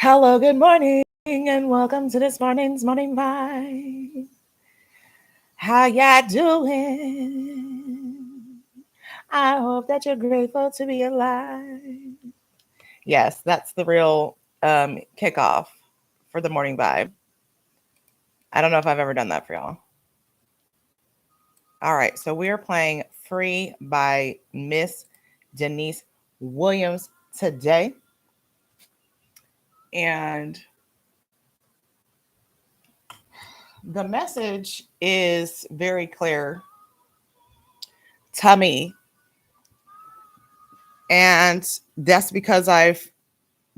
Hello, good morning, and welcome to this morning's morning vibe. How y'all doing? I hope that you're grateful to be alive. Yes, that's the real kickoff for the morning vibe. I don't know if I've ever done that for y'all. All right, so we are playing Free by Miss Denise Williams today. And the message is very clear to me. And that's because I've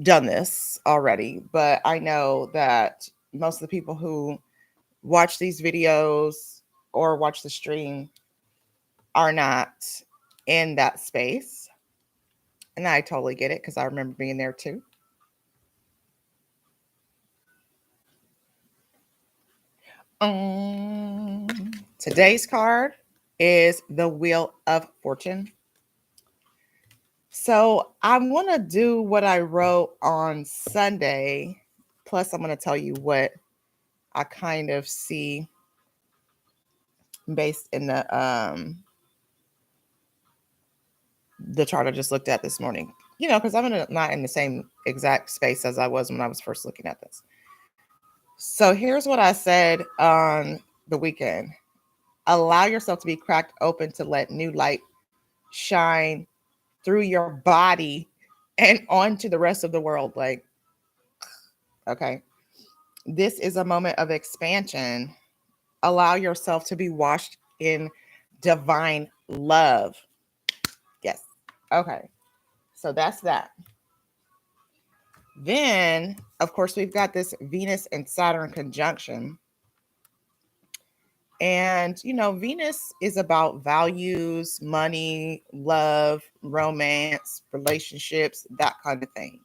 done this already. But I know that most of the people who watch these videos or watch the stream are not in that space. And I totally get it because I remember being there too. Today's card is the Wheel of Fortune. So I want to do what I wrote on Sunday. Plus, I'm going to tell you what I kind of see based in the chart I just looked at this morning. You know, because I'm not in the same exact space as I was when I was first looking at this. So here's what I said on the weekend. Allow yourself to be cracked open to let new light shine through your body and onto the rest of the world. Like, okay. This is a moment of expansion. Allow yourself to be washed in divine love. Yes. Okay. So that's that. Then, of course, we've got this Venus and Saturn conjunction. And, you know, Venus is about values, money, love, romance, relationships, that kind of thing.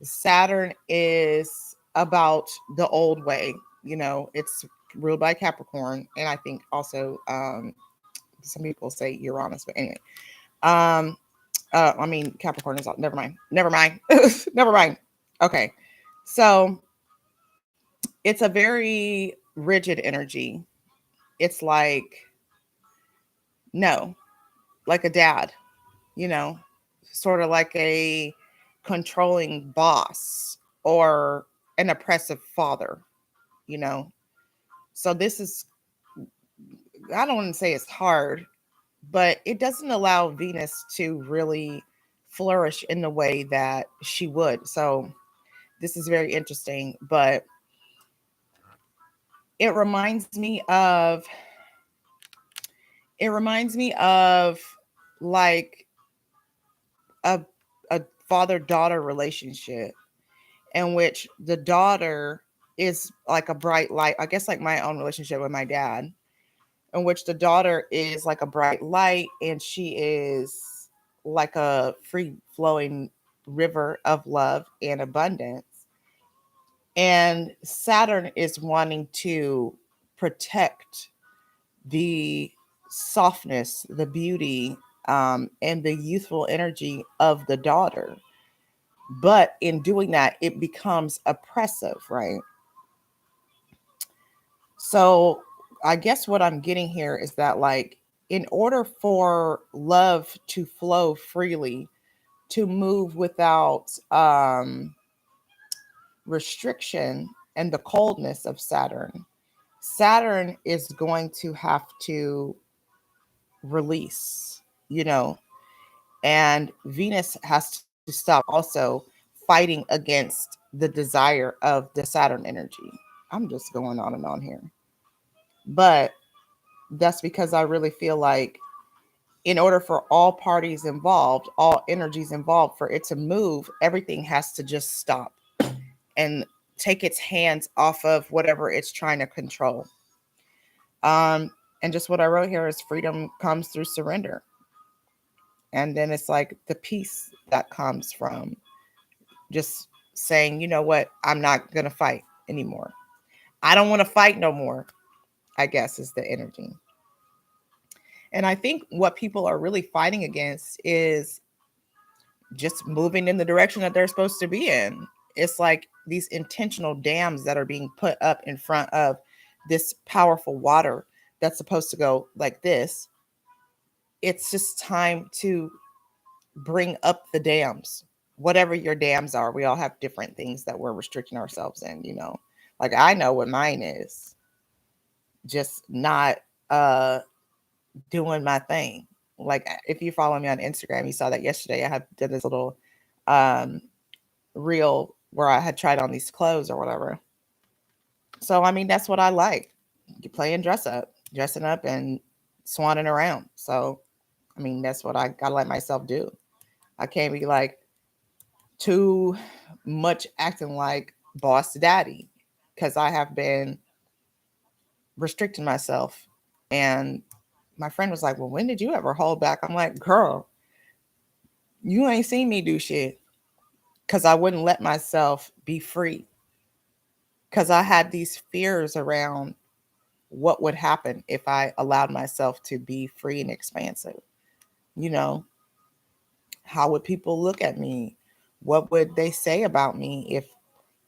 Saturn is about the old way. You know, it's ruled by Capricorn. And I think also some people say Uranus, but anyway. Capricorn is all, never mind. Never mind. Okay. So it's a very rigid energy. It's like, no, like a dad, you know, sort of like a controlling boss or an oppressive father, you know. So this is, I don't want to say it's hard, but it doesn't allow Venus to really flourish in the way that she would. So this is very interesting, but it reminds me of like a father-daughter relationship in which the daughter is like a bright light, I guess like my own relationship with my dad, in which the daughter is like a bright light and she is like a free flowing river of love and abundance. And Saturn is wanting to protect the softness, the beauty, and the youthful energy of the daughter. But in doing that, it becomes oppressive, right? So I guess what I'm getting here is that, like, in order for love to flow freely, to move without restriction and the coldness of Saturn, Saturn is going to have to release, you know, and Venus has to stop also fighting against the desire of the Saturn energy. I'm just going on and on here. But that's because I really feel like in order for all parties involved, all energies involved, for it to move, everything has to just stop and take its hands off of whatever it's trying to control. And just what I wrote here is freedom comes through surrender. And then it's like the peace that comes from just saying, you know what, I'm not going to fight anymore. I don't want to fight no more, I guess is the energy. And I think what people are really fighting against is just moving in the direction that they're supposed to be in. It's like these intentional dams that are being put up in front of this powerful water that's supposed to go like this. It's just time to bring up the dams, whatever your dams are. We all have different things that we're restricting ourselves in, you know. Like I know what mine is. Just not doing my thing. Like if you follow me on Instagram, you saw that yesterday I had did this little um reel where I had tried on these clothes or whatever. So I mean that's what I like. You playing dressing up and swanning around. So I mean that's what I gotta let myself do. I can't be like too much acting like boss daddy because I have been restricting myself. And my friend was like, well, when did you ever hold back? I'm like, girl, you ain't seen me do shit because I wouldn't let myself be free because I had these fears around what would happen if I allowed myself to be free and expansive. You know, how would people look at me? What would they say about me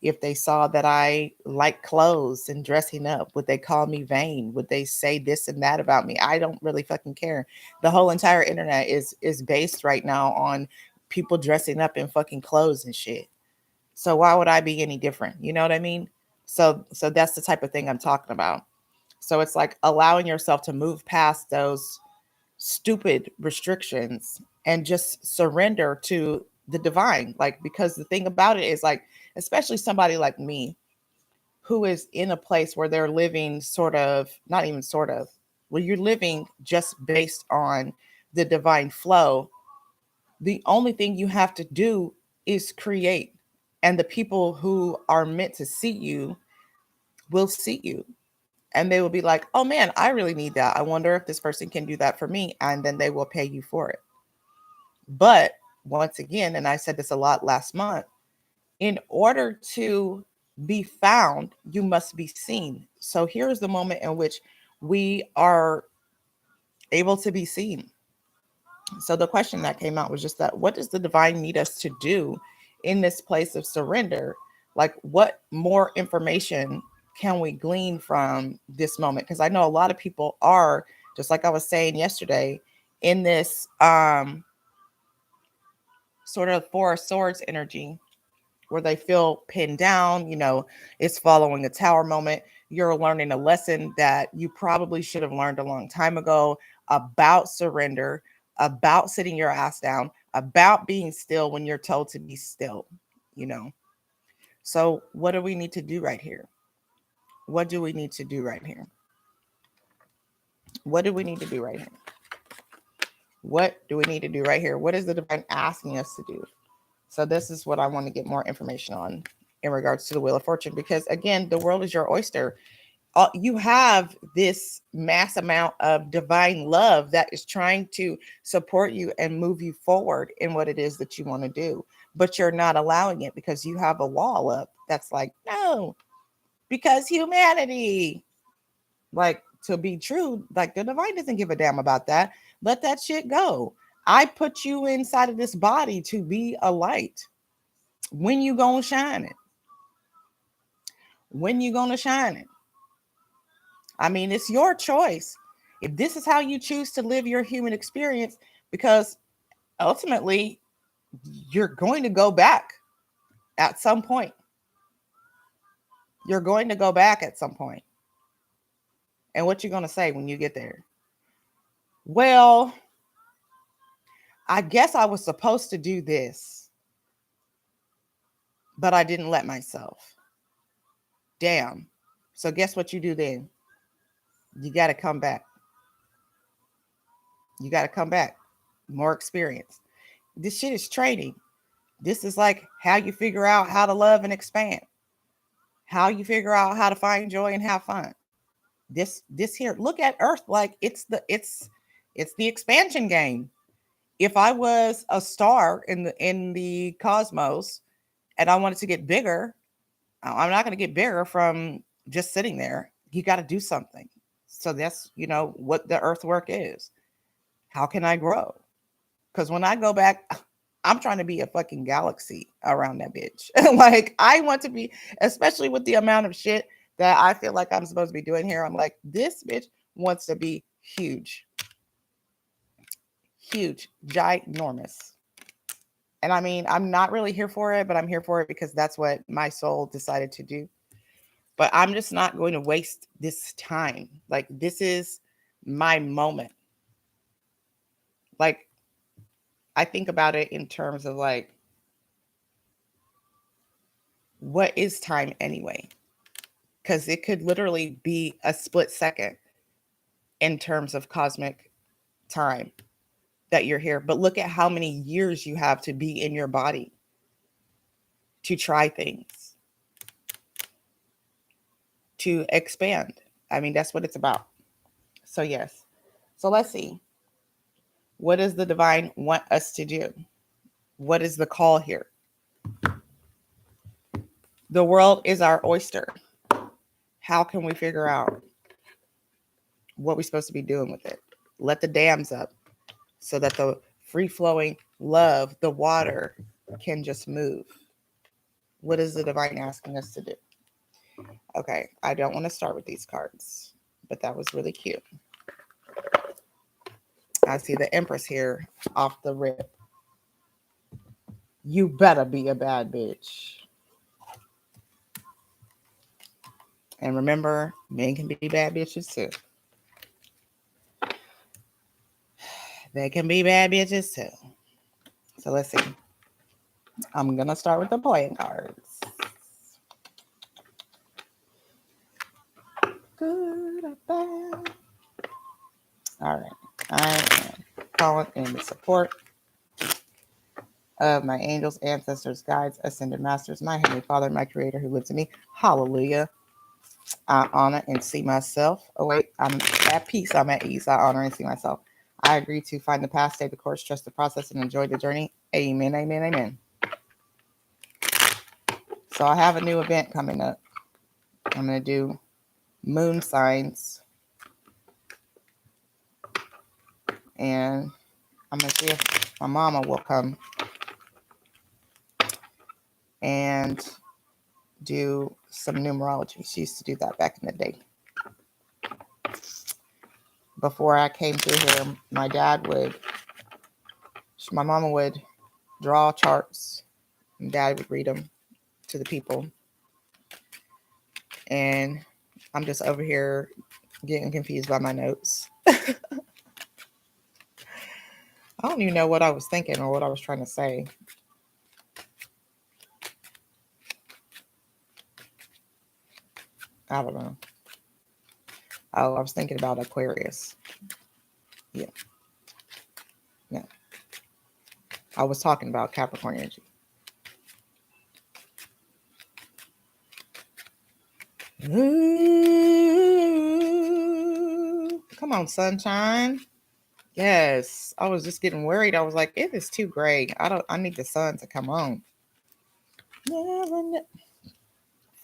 if they saw that I like clothes and dressing up? Would they call me vain? Would they say this and that about me? I don't really fucking care. The whole entire internet is based right now on people dressing up in fucking clothes and shit. So why would I be any different? You know what I mean? So that's the type of thing I'm talking about. So it's like allowing yourself to move past those stupid restrictions and just surrender to the divine. Like, because the thing about it is, like, especially somebody like me who is in a place where they're living sort of, not even sort of, where you're living just based on the divine flow. The only thing you have to do is create. And the people who are meant to see you will see you. And they will be like, oh man, I really need that. I wonder if this person can do that for me. And then they will pay you for it. But once again, and I said this a lot last month, in order to be found, you must be seen. So here's the moment in which we are able to be seen. So the question that came out was just that, what does the divine need us to do in this place of surrender? Like, what more information can we glean from this moment? Because I know a lot of people are, just like I was saying yesterday, in this sort of Four of Swords energy where they feel pinned down. You know, it's following a tower moment. You're learning a lesson that you probably should have learned a long time ago about surrender, about sitting your ass down, about being still when you're told to be still, you know. So, what do we need to do right here? What do we need to do right here? What do we need to do right here? What do we need to do right here? What is the divine asking us to do? So this is what I want to get more information on in regards to the Wheel of Fortune, because again, the world is your oyster. You have this mass amount of divine love that is trying to support you and move you forward in what it is that you want to do, but you're not allowing it because you have a wall up that's like, no, because humanity, like, to be true, like the divine doesn't give a damn about that. Let that shit go. I put you inside of this body to be a light. When you gonna shine it? When you gonna shine it? I mean, it's your choice. If this is how you choose to live your human experience, because ultimately you're going to go back at some point. You're going to go back at some point. And what you gonna say when you get there? Well, I guess I was supposed to do this, but I didn't let myself. Damn. So guess what you do then? You got to come back. You got to come back. More experience. This shit is training. This is like how you figure out how to love and expand. How you figure out how to find joy and have fun. This here, look at Earth like it's the expansion game. If I was a star in the cosmos and I wanted to get bigger, I'm not going to get bigger from just sitting there. You got to do something. So that's, you know, what the earth work is. How can I grow? Because when I go back, I'm trying to be a fucking galaxy around that bitch. Like, I want to be, especially with the amount of shit that I feel like I'm supposed to be doing here. I'm like, this bitch wants to be huge, huge, ginormous. And I mean, I'm not really here for it, but I'm here for it because that's what my soul decided to do. But I'm just not going to waste this time. Like, this is my moment. Like, I think about it in terms of like, what is time anyway? Because it could literally be a split second in terms of cosmic time that you're here. But look at how many years you have to be in your body to try things, to expand. I mean, that's what it's about. So, yes. So, let's see. What does the divine want us to do? What is the call here? The world is our oyster. How can we figure out what we're supposed to be doing with it? Let the dams up so that the free flowing love, the water, can just move. What is the divine asking us to do? Okay, I don't want to start with these cards, but that was really cute. I see the Empress here off the rip. You better be a bad bitch. And remember, men can be bad bitches too. They can be bad bitches too. So let's see. I'm going to start with the playing cards. Good or bad? All right. I am calling in the support of my angels, ancestors, guides, ascended masters, my heavenly Father, my creator who lives in me. Hallelujah. I honor and see myself. Oh, wait. I'm at peace. I'm at ease. I honor and see myself. I agree to find the path, stay the course, trust the process, and enjoy the journey. Amen, amen, amen. So I have a new event coming up. I'm going to do moon signs. And I'm going to see if my mama will come and do some numerology. She used to do that back in the day. Before I came through here, my mama would draw charts, and dad would read them to the people. And I'm just over here getting confused by my notes. I don't even know what I was thinking or what I was trying to say. I don't know. Oh, I was thinking about Aquarius. Yeah. Yeah. I was talking about Capricorn energy. Ooh, come on, sunshine. Yes. I was just getting worried. I was like, it is too gray. I need the sun to come on.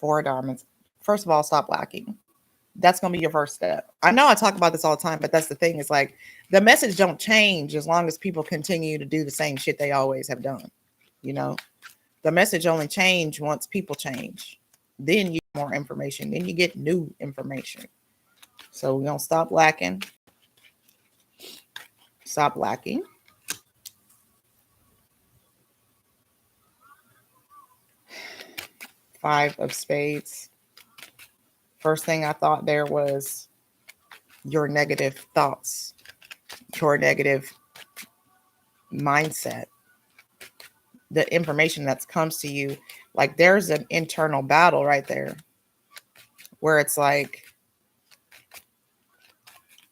4 diamonds. First of all, stop lacking. That's going to be your first step. I know I talk about this all the time, but that's the thing. Is like the message don't change as long as people continue to do the same shit they always have done. You know, the message only change once people change. Then you get more information. Then you get new information. So we're going to stop lacking. Stop lacking. Five of spades. First thing I thought there was your negative thoughts, your negative mindset, the information that comes to you. Like there's an internal battle right there where it's like,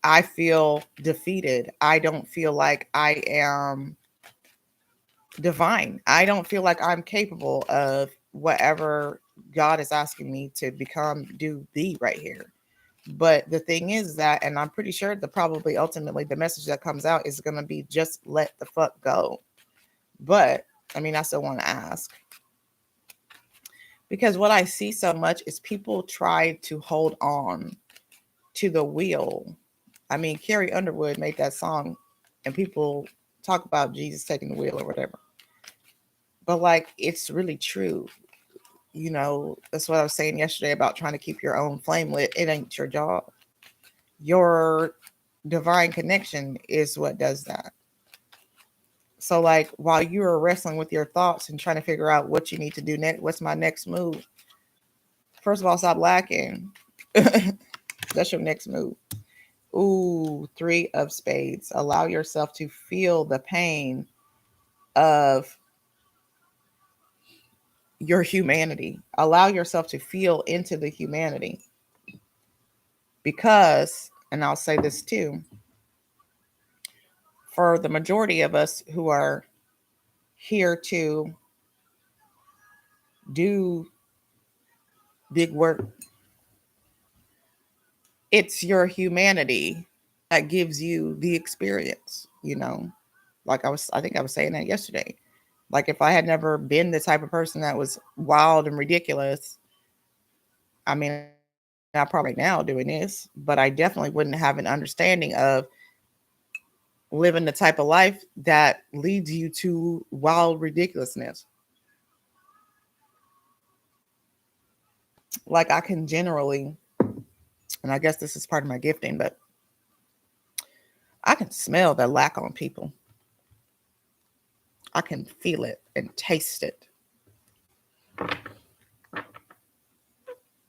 I feel defeated. I don't feel like I am divine. I don't feel like I'm capable of whatever God is asking me to become, do, be right here. But the thing is that, and I'm pretty sure that probably ultimately the message that comes out is going to be just let the fuck go. But I mean, I still want to ask, because what I see so much is people try to hold on to the wheel. I mean, Carrie Underwood made that song and people talk about Jesus taking the wheel or whatever. But like, it's really true. You know, that's what I was saying yesterday about trying to keep your own flame lit. It ain't your job. Your divine connection is what does that. So, like, while you are wrestling with your thoughts and trying to figure out what you need to do next, what's my next move? First of all, stop lacking. That's your next move. Ooh, 3 of spades. Allow yourself to feel the pain of your humanity. Allow yourself to feel into the humanity. Because, and I'll say this too, for the majority of us who are here to do big work, it's your humanity that gives you the experience, you know. Like I think I was saying that yesterday. Like if I had never been the type of person that was wild and ridiculous, I mean, I probably right now doing this, but I definitely wouldn't have an understanding of living the type of life that leads you to wild ridiculousness. Like I can generally, and I guess this is part of my gifting, but I can smell the lack on people. I can feel it and taste it.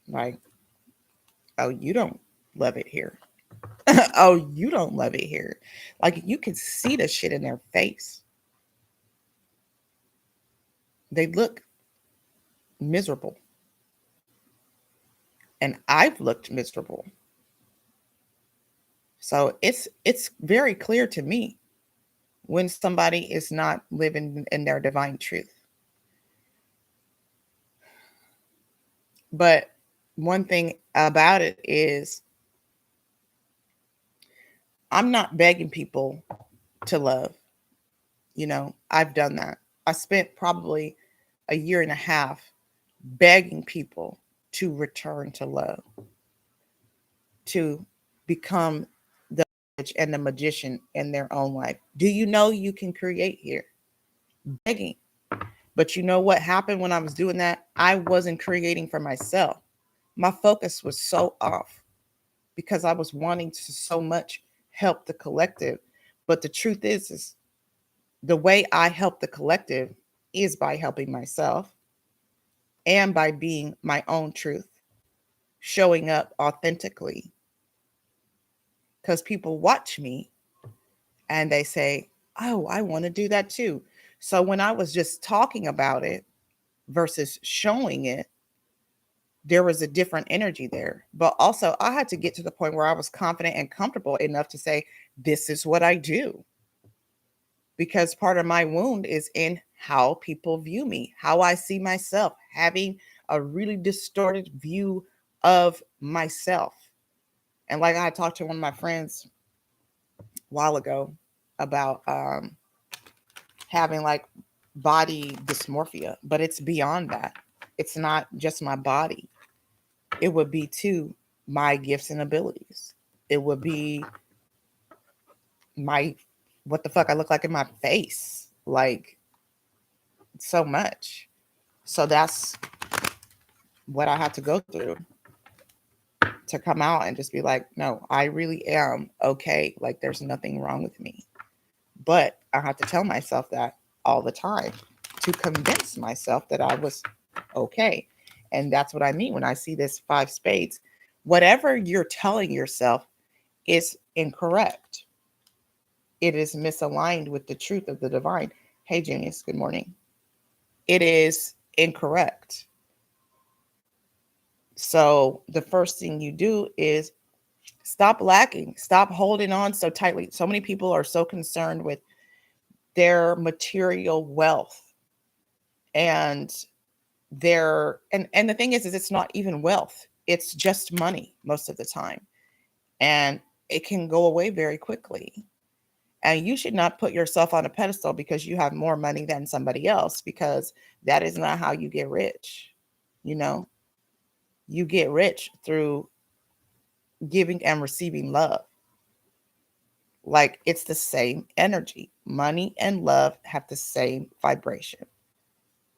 Like, oh, you don't love it here. Oh, you don't love it here. Like, you can see the shit in their face. They look miserable. And I've looked miserable. So it's very clear to me when somebody is not living in their divine truth. But one thing about it is I'm not begging people to love. You know, I've done that. I spent probably a year and a half begging people to return to love, to become the witch and the magician in their own life. Do you know you can create here? Begging. But you know what happened when I was doing that? I wasn't creating for myself. My focus was so off because I was wanting to so much help the collective. But the truth is the way I help the collective is by helping myself and by being my own truth, showing up authentically. Because people watch me and they say, oh, I want to do that too. So when I was just talking about it versus showing it, there was a different energy there. But also, I had to get to the point where I was confident and comfortable enough to say, this is what I do. Because part of my wound is in how people view me, how I see myself, having a really distorted view of myself. And like I talked to one of my friends a while ago about having like body dysmorphia, but it's beyond that. It's not just my body. It would be too my gifts and abilities. It would be my what the fuck I look like in my face. Like so much. So that's what I had to go through to come out and just be like, no, I really am okay. Like there's nothing wrong with me. But I have to tell myself that all the time to convince myself that I was okay. And that's what I mean when I see this 5 spades. Whatever you're telling yourself is incorrect. It is misaligned with the truth of the divine. Hey, Genius, good morning. It is incorrect. So the first thing you do is stop lacking, stop holding on so tightly. So many people are so concerned with their material wealth and and the thing is it's not even wealth. It's just money most of the time. And it can go away very quickly. And you should not put yourself on a pedestal because you have more money than somebody else, because that is not how you get rich. You know, you get rich through giving and receiving love. Like it's the same energy. Money and love have the same vibration.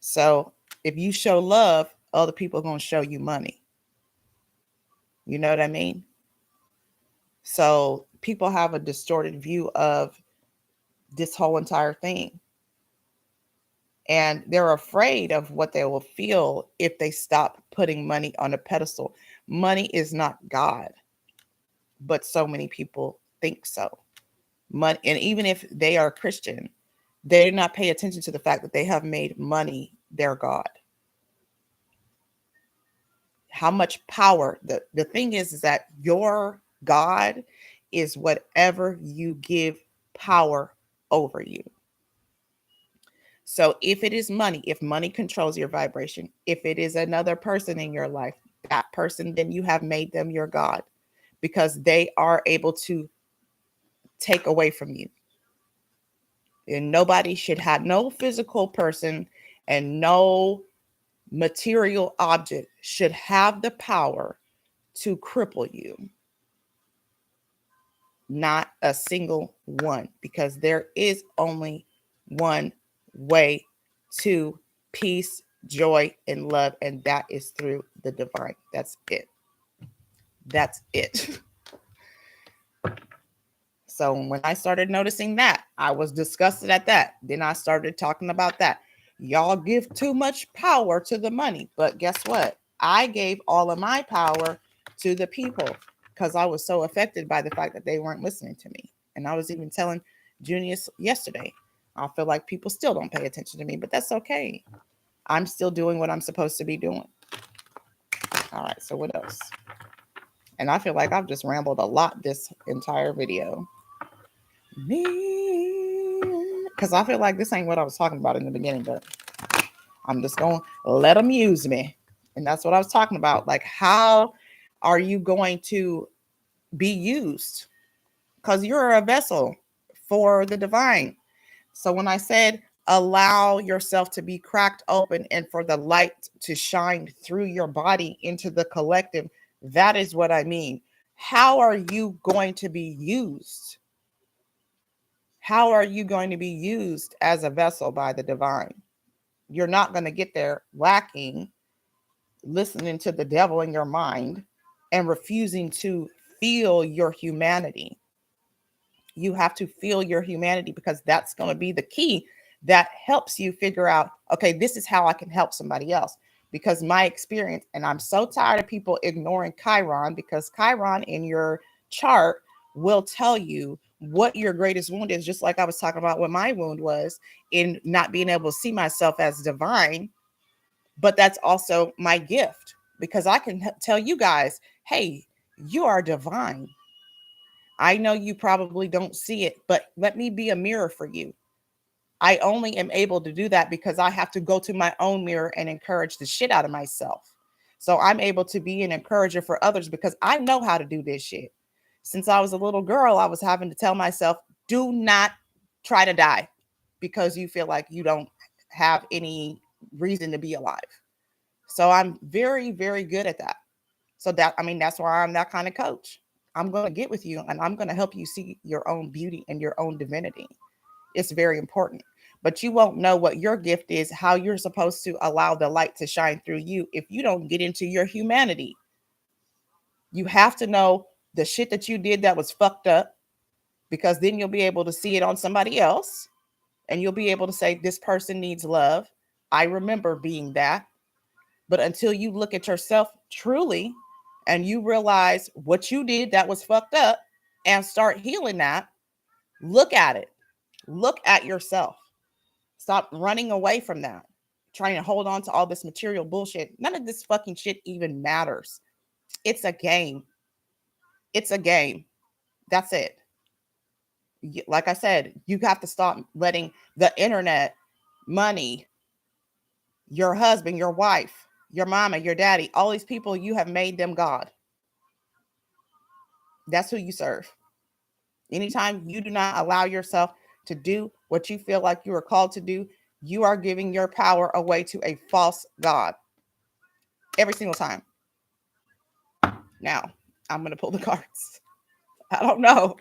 So if you show love, other people are going to show you money. You know what I mean? So people have a distorted view of this whole entire thing. And they're afraid of what they will feel if they stop putting money on a pedestal. Money is not God, but so many people think so. Money, and even if they are Christian, they do not pay attention to the fact that they have made money their God. How much power, the thing is that your God is whatever you give power over you. So if it is money, if money controls your vibration, if it is another person in your life, that person, then you have made them your God, because they are able to take away from you. And nobody should have, no physical person and no material object should have the power to cripple you. Not a single one, because there is only one way to peace, joy, and love, and that is through the divine. That's it. That's it. So when I started noticing that, I was disgusted at that. Then I started talking about that. Y'all give too much power to the money. But guess what? I gave all of my power to the people because I was so affected by the fact that they weren't listening to me. And I was even telling Junius yesterday, I feel like people still don't pay attention to me, but that's okay. I'm still doing what I'm supposed to be doing. All right, so what else? And I feel like I've just rambled a lot this entire video. Because I feel like this ain't what I was talking about in the beginning, but I'm just going to let them use me. And that's what I was talking about. Like, how are you going to be used? Because you're a vessel for the divine. So when I said allow yourself to be cracked open and for the light to shine through your body into the collective, that is what I mean. How are you going to be used? How are you going to be used as a vessel by the divine? You're not going to get there lacking, listening to the devil in your mind, and refusing to feel your humanity. You have to feel your humanity, because that's going to be the key that helps you figure out, okay, this is how I can help somebody else. Because my experience, and I'm so tired of people ignoring Chiron, because Chiron in your chart will tell you what your greatest wound is, just like I was talking about what my wound was in not being able to see myself as divine. But that's also my gift, because I can tell you guys, hey, you are divine. I know you probably don't see it, but let me be a mirror for you. I only am able to do that because I have to go to my own mirror and encourage the shit out of myself. So I'm able to be an encourager for others because I know how to do this shit. Since I was a little girl, I was having to tell myself, do not try to die because you feel like you don't have any reason to be alive. So I'm very, very good at that. So that, I mean, that's why I'm that kind of coach. I'm going to get with you and I'm going to help you see your own beauty and your own divinity. It's very important. But you won't know what your gift is, how you're supposed to allow the light to shine through you if you don't get into your humanity. You have to know the shit that you did that was fucked up, because then you'll be able to see it on somebody else and you'll be able to say, this person needs love. I remember being that. But until you look at yourself truly and you realize what you did that was fucked up and start healing that, look at it. Look at yourself. Stop running away from that, trying to hold on to all this material bullshit. None of this fucking shit even matters. It's a game. It's a game. That's it. Like I said, you have to stop letting the internet, money, your husband, your wife, your mama, your daddy, all these people, you have made them God. That's who you serve. Anytime you do not allow yourself to do what you feel like you are called to do, you are giving your power away to a false God. Every single time. Now, I'm going to pull the cards. I don't know.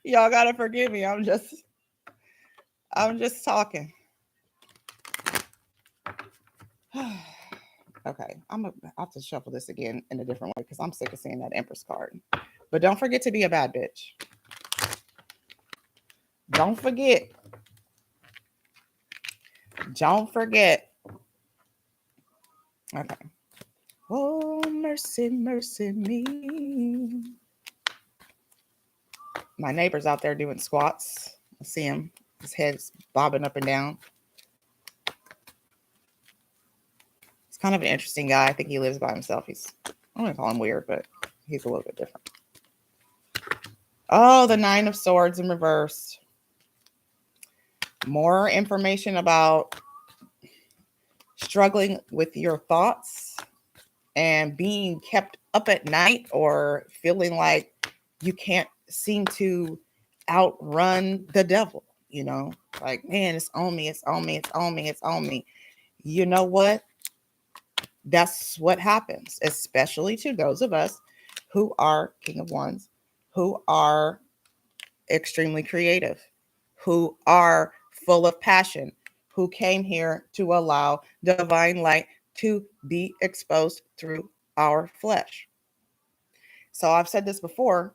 Y'all got to forgive me. I'm just talking. Okay, I'm gonna have to shuffle this again in a different way because I'm sick of seeing that Empress card. But don't forget to be a bad bitch. Don't forget. Don't forget. Okay. Oh, mercy, mercy me. My neighbor's out there doing squats. I see him. His head's bobbing up and down. He's kind of an interesting guy. I think he lives by himself. I'm going to call him weird, but he's a little bit different. Oh, the Nine of Swords in reverse. More information about struggling with your thoughts and being kept up at night or feeling like you can't seem to outrun the devil, you know, like, man, it's on me, it's on me, it's on me, it's on me. You know what? That's what happens, especially to those of us who are King of Wands, who are extremely creative, who are full of passion, who came here to allow divine light to be exposed through our flesh. So I've said this before,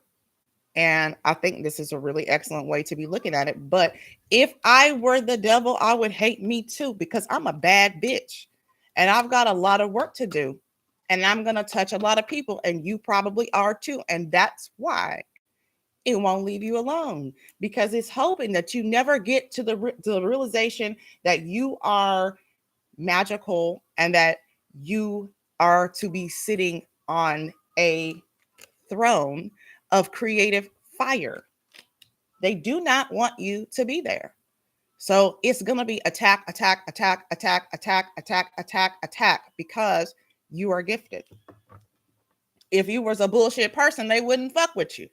and I think this is a really excellent way to be looking at it. But if I were the devil, I would hate me too, because I'm a bad bitch and I've got a lot of work to do. And I'm going to touch a lot of people, and you probably are too. And that's why it won't leave you alone, because it's hoping that you never get to the realization that you are magical and that you are to be sitting on a throne of creative fire. They do not want you to be there. So it's going to be attack, attack, attack, attack, attack, attack, attack, attack, because you are gifted. If you was a bullshit person, they wouldn't fuck with you.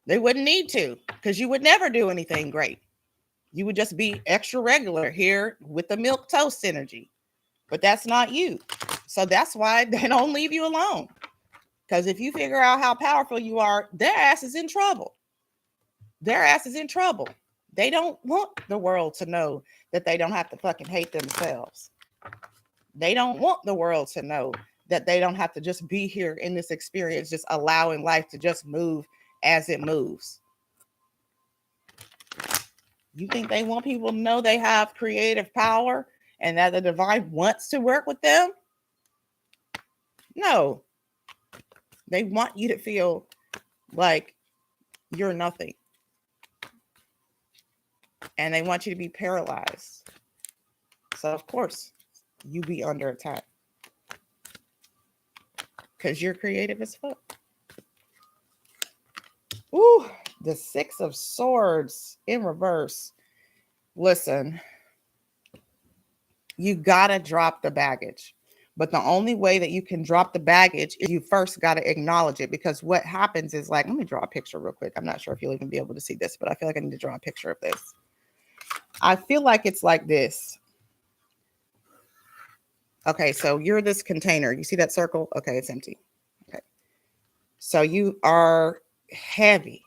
They wouldn't need to, because you would never do anything great. You would just be extra regular here with the milk toast energy. But that's not you. So that's why they don't leave you alone. Because if you figure out how powerful you are, their ass is in trouble. Their ass is in trouble. They don't want the world to know that they don't have to fucking hate themselves. They don't want the world to know that they don't have to just be here in this experience, just allowing life to just move as it moves. You think they want people to know they have creative power and that the divine wants to work with them? No. They want you to feel like you're nothing. And they want you to be paralyzed. So, of course, you be under attack. Because you're creative as fuck. Ooh, the Six of Swords in reverse. Listen, you gotta drop the baggage. But the only way that you can drop the baggage is you first got to acknowledge it. Because what happens is, like, let me draw a picture real quick. I'm not sure if you'll even be able to see this, but I feel like I need to draw a picture of this. I feel like it's like this. Okay, so you're this container. You see that circle? Okay, it's empty. Okay. So you are heavy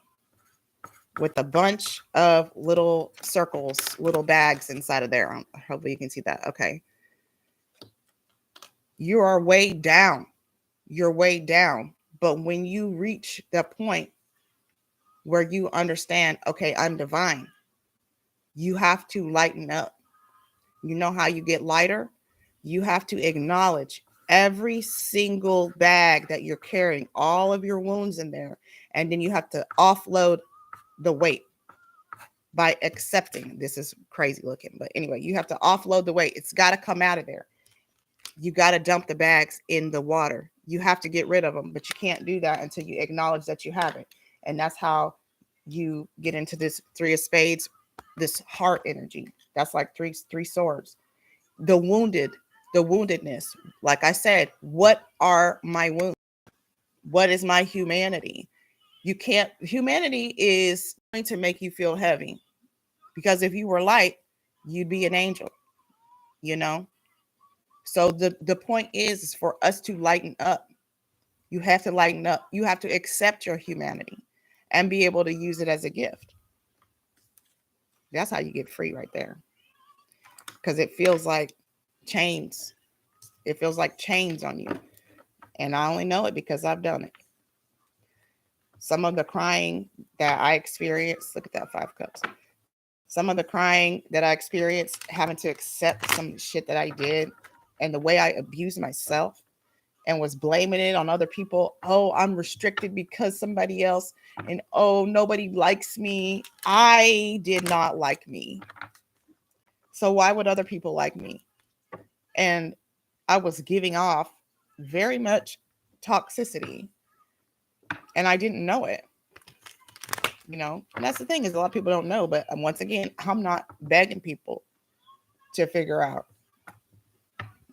with a bunch of little circles, little bags inside of there. Hopefully you can see that. Okay. You are weighed down. You're weighed down. But when you reach the point where you understand, okay, I'm divine, you have to lighten up. You know how you get lighter? You have to acknowledge every single bag that you're carrying, all of your wounds in there. And then you have to offload the weight by accepting. This is crazy looking, but anyway, you have to offload the weight. It's got to come out of there. You got to dump the bags in the water. You have to get rid of them, but you can't do that until you acknowledge that you have it. And that's how you get into this Three of Spades, this heart energy. That's like three swords. The woundedness. Like I said, what are my wounds? What is my humanity? Humanity is going to make you feel heavy, because if you were light, you'd be an angel, you know? So the point is for us to lighten up. You have to lighten up. You have to accept your humanity and be able to use it as a gift. That's how you get free right there. Because it feels like Chains. It feels like chains on you. And I only know it because I've done it. Some of the crying that I experienced, look at that 5 cups. Some of the crying that I experienced, having to accept some shit that I did and the way I abused myself and was blaming it on other people. Oh, I'm restricted because somebody else, and oh, nobody likes me. I did not like me. So why would other people like me? And I was giving off very much toxicity and I didn't know it. And that's the thing, is a lot of people don't know, but once again, I'm not begging people to figure out.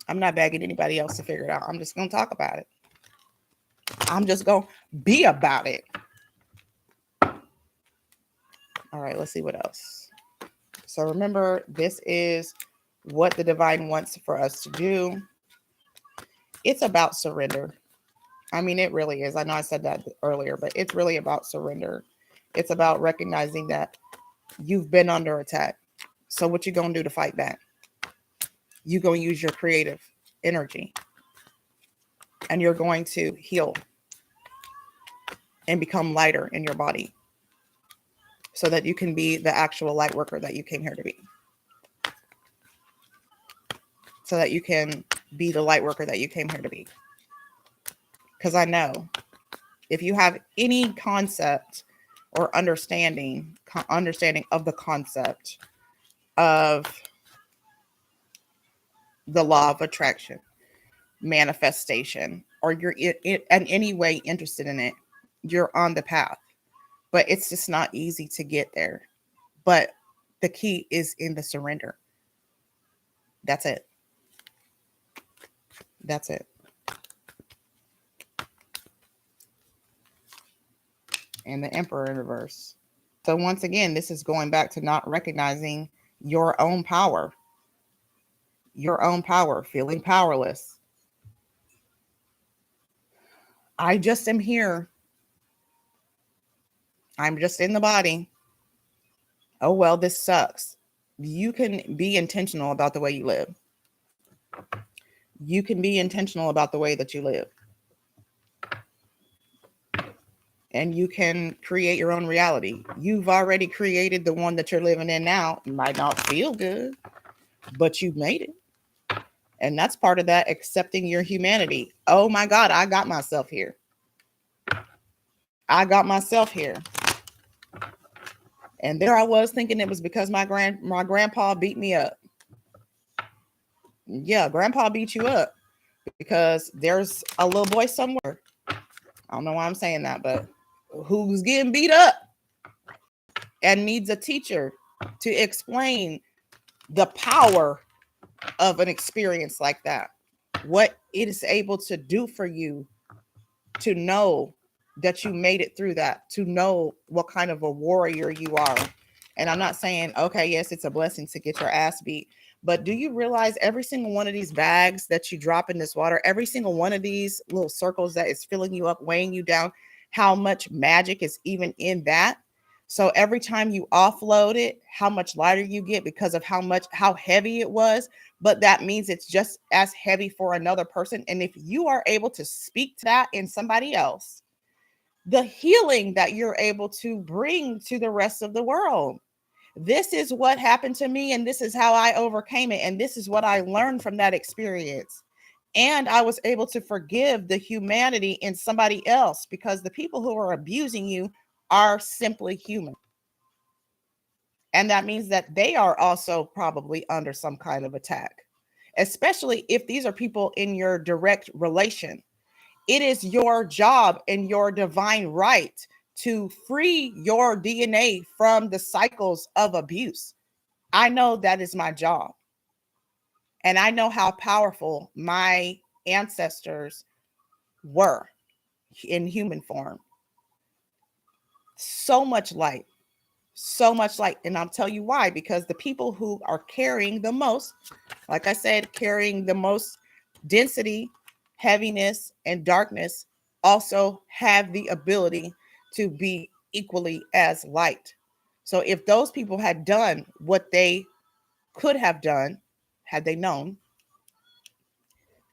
I'm not begging anybody else to figure it out. I'm just going to talk about it. I'm just going to be about it. All right, let's see what else. So remember, this is what the divine wants for us to do. It's about surrender. I mean, it really is. I know I said that earlier, but it's really about surrender. It's about recognizing that you've been under attack. So what you going to do to fight back? You're going to use your creative energy and you're going to heal and become lighter in your body so that you can be the actual light worker that you came here to be. So that you can be the light worker that you came here to be. Because I know if you have any concept or understanding of the concept of the law of attraction, manifestation, or you're in any way interested in it, you're on the path. But it's just not easy to get there. But the key is in the surrender. That's it. That's it. And the Emperor in reverse. So once again, this is going back to not recognizing your own power. Your own power, feeling powerless. I just am here. I'm just in the body. Oh, well, this sucks. You can be intentional about the way you live. You can be intentional about the way that you live. And you can create your own reality. You've already created the one that you're living in now. It might not feel good, but you've made it. And that's part of that, accepting your humanity. Oh my God, I got myself here. I got myself here. And there I was thinking it was because my grandpa beat me up. Yeah, grandpa beat you up because there's a little boy somewhere. I don't know why I'm saying that, but who's getting beat up and needs a teacher to explain the power of an experience like that. What it is able to do for you to know that you made it through that, to know what kind of a warrior you are. And I'm not saying, okay, yes, it's a blessing to get your ass beat, but do you realize every single one of these bags that you drop in this water, every single one of these little circles that is filling you up, weighing you down, how much magic is even in that? So every time you offload it, how much lighter you get because of how heavy it was. But that means it's just as heavy for another person. And if you are able to speak to that in somebody else, the healing that you're able to bring to the rest of the world. This is what happened to me, and this is how I overcame it, and this is what I learned from that experience. And I was able to forgive the humanity in somebody else, because the people who are abusing you are simply human. And that means that they are also probably under some kind of attack, especially if these are people in your direct relation. It is your job and your divine right to free your DNA from the cycles of abuse. I know that is my job. And I know how powerful my ancestors were in human form. So much light. So much light. And I'll tell you why. Because the people who are carrying the most, like I said, carrying the most density, heaviness, and darkness also have the ability to be equally as light. So if those people had done what they could have done, had they known,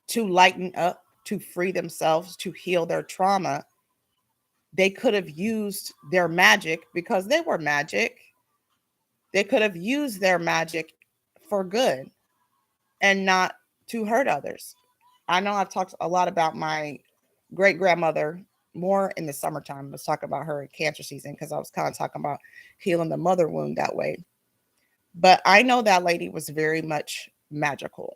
to lighten up, to free themselves, to heal their trauma, they could have used their magic, because they were magic. They could have used their magic for good and not to hurt others. I know I've talked a lot about my great grandmother more in the summertime. Let's talk about her in cancer season, because I was kind of talking about healing the mother wound that way. But I know that lady was very much magical,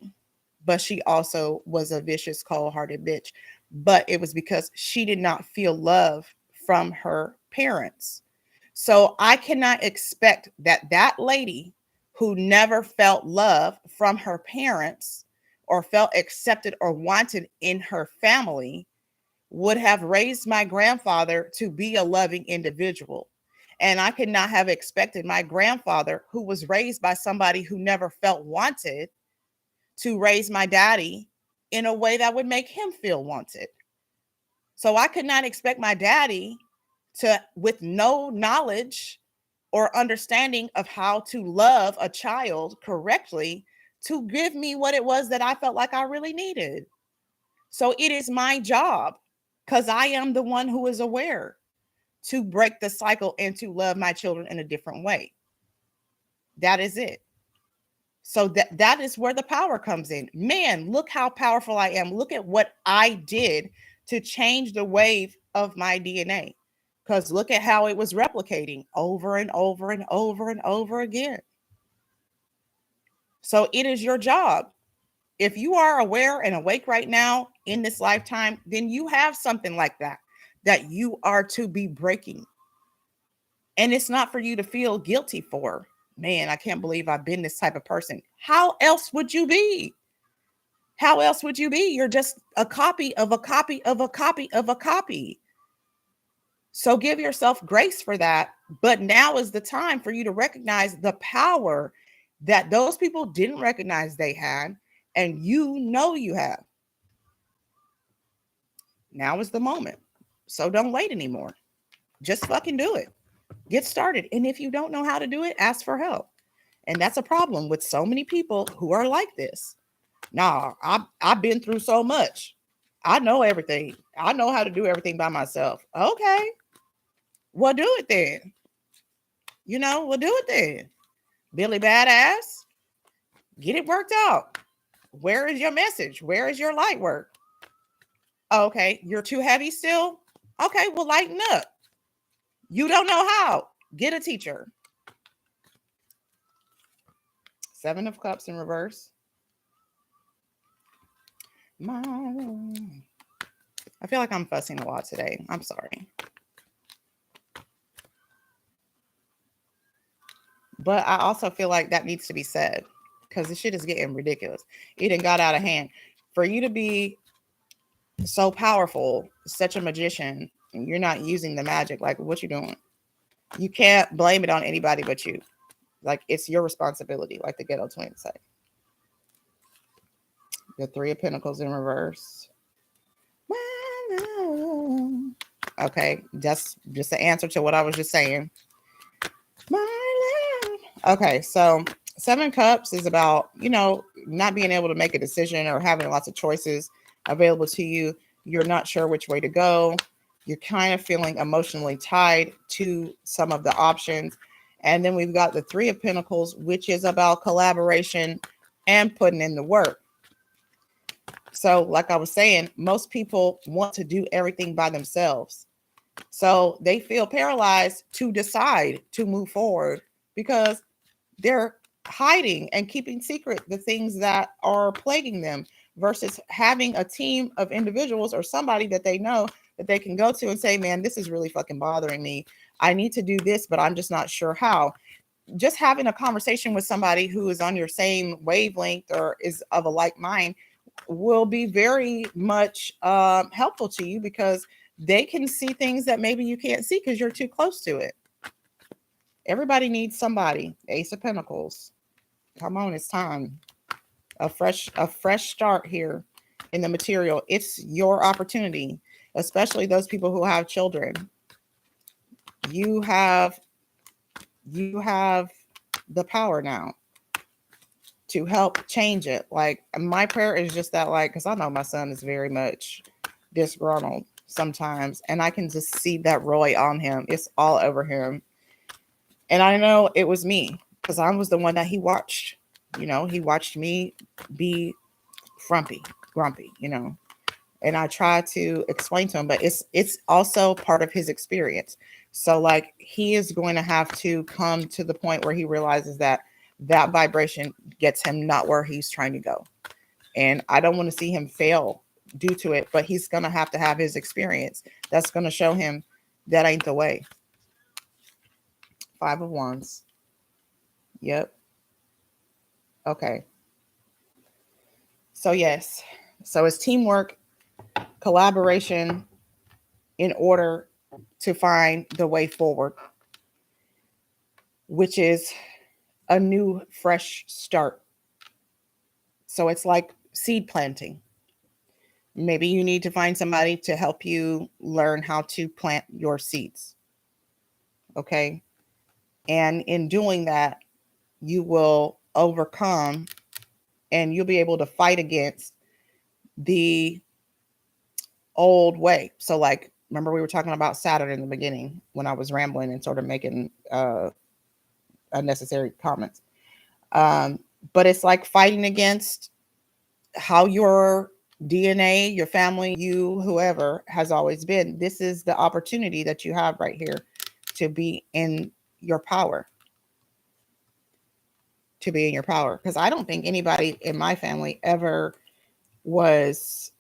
but she also was a vicious, cold-hearted bitch. But it was because she did not feel love from her parents. So I cannot expect that that lady who never felt love from her parents or felt accepted or wanted in her family would have raised my grandfather to be a loving individual. And I could not have expected my grandfather, who was raised by somebody who never felt wanted, to raise my daddy in a way that would make him feel wanted. So I could not expect my daddy to, with no knowledge or understanding of how to love a child correctly, to give me what it was that I felt like I really needed. So it is my job, because I am the one who is aware, to break the cycle and to love my children in a different way. That is it. So that is where the power comes in. Man, look how powerful I am. Look at what I did to change the wave of my DNA. Because look at how it was replicating over and over and over and over again. So it is your job. If you are aware and awake right now in this lifetime, then you have something like that you are to be breaking. And it's not for you to feel guilty for. Man, I can't believe I've been this type of person. How else would you be? How else would you be? You're just a copy of a copy of a copy of a copy. So give yourself grace for that. But now is the time for you to recognize the power that those people didn't recognize they had, and you know you have. Now is the moment. So don't wait anymore. Just fucking do it. Get started. And if you don't know how to do it, ask for help. And that's a problem with so many people who are like this. Nah, I've been through so much. I know everything. I know how to do everything by myself. Okay. Well, do it then. We'll do it then. Billy Badass, get it worked out. Where is your message? Where is your light work? Okay, you're too heavy still? Okay, well, lighten up. You don't know how. Get a teacher. 7 of Cups in reverse. I feel like I'm fussing a lot today. I'm sorry. But I also feel like that needs to be said, because the shit is getting ridiculous. It done got out of hand. For you to be so powerful, such a magician, and you're not using the magic, like, what you doing? You can't blame it on anybody but you. Like, it's your responsibility, like the ghetto twins say. The 3 of Pentacles in reverse. Okay, that's just the answer to what I was just saying. Okay, so 7 Cups is about, not being able to make a decision or having lots of choices available to you. You're not sure which way to go. You're kind of feeling emotionally tied to some of the options. And then we've got the 3 of Pentacles, which is about collaboration and putting in the work. So like I was saying, most people want to do everything by themselves. So they feel paralyzed to decide to move forward, because they're hiding and keeping secret the things that are plaguing them, versus having a team of individuals or somebody that they know that they can go to and say, man, this is really fucking bothering me. I need to do this, but I'm just not sure how. Just having a conversation with somebody who is on your same wavelength or is of a like mind will be very much helpful to you, because they can see things that maybe you can't see because you're too close to it. Everybody needs somebody. Ace of Pentacles. Come on, it's time. A fresh start here in the material. It's your opportunity, especially those people who have children. You have the power now to help change it. Like my prayer is just that, like, because I know my son is very much disgruntled sometimes, and I can just see that Roy on him. It's all over him. And I know it was me because I was the one that he watched. You know, he watched me be grumpy, you know. And I try to explain to him, but it's also part of his experience. So like he is going to have to come to the point where he realizes that that vibration gets him not where he's trying to go. And I don't want to see him fail due to it, but he's going to have his experience. That's going to show him that ain't the way. 5 of Wands. Yep. Okay. So yes. So it's teamwork, collaboration in order to find the way forward, which is a new, fresh start. So it's like seed planting. Maybe you need to find somebody to help you learn how to plant your seeds. Okay. And in doing that, you will overcome and you'll be able to fight against the old way. So, like, remember we were talking about Saturn in the beginning when I was rambling and sort of making unnecessary comments. But it's like fighting against how your DNA, your family, you, whoever has always been. This is the opportunity that you have right here to be in your power. To be in your power. Because I don't think anybody in my family ever was,